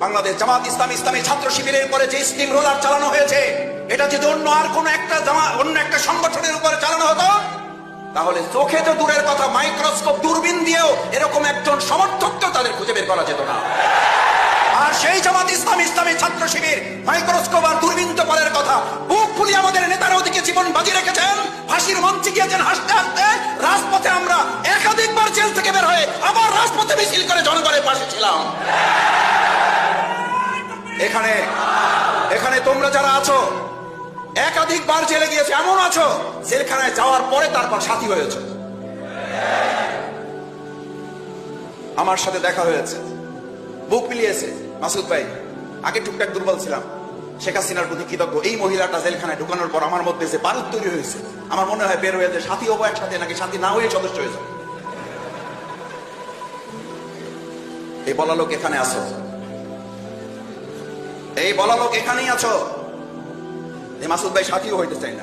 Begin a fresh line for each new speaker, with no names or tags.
বাংলাদেশ জামাত ইসলামী ছাত্র শিবিরের উপরে যে স্টিম রোলার চালানো হয়েছে, এটা যদি অন্য একটা সংগঠনের উপরে চালানো হতো, তাহলে চোখে তো দূরের কথা, মাইক্রোস্কোপ দূরবীন দিয়েও এরকম একজন সমর্থক তো তাদের খুঁজে বের করা যেত না। আর সেই জামাত ইসলামী ছাত্র শিবির মাইক্রোস্কোপ আর দূরবীন তো পরের কথা, বুক ফুলিয়ে আমাদের নেতারা ওদিকে জীবন বাজি রেখেছেন, ফাঁসির মঞ্চে গিয়েছেন হাসতে হাসতে। রাজপথে আমরা একাধিকবার জেল থেকে বের হয়ে আবার রাজপথে মিছিল করে জনগণের পাশে ছিলাম। এখানে তোমরা যারা আছো, একাধিকবার জেলে গিয়েছে, এমন আছো জেলখানায় যাওয়ার পরে তারপর সাথী হয়েছে। আমার সাথে দেখা হয়েছে, বুক মিলিয়েছে। মাসুদ ভাই, আগে টুকটাক দুর্বল ছিলাম, শেখ হাসিনার প্রতি কৃতজ্ঞ। এই মহিলাটা জেলখানায় ঢুকানোর পর আমার মধ্যে যে বারুদ তৈরি হয়েছে, আমার মনে হয় বের হয়ে যে সাথী হবো একসাথে, নাকি সাথী না হয়ে সদস্য হয়েছে। এই বলা লোক এখানে আছো, এই বলা লোক এখানেই আছো। মাসুদ ভাই সাথীও হইতে চাই না।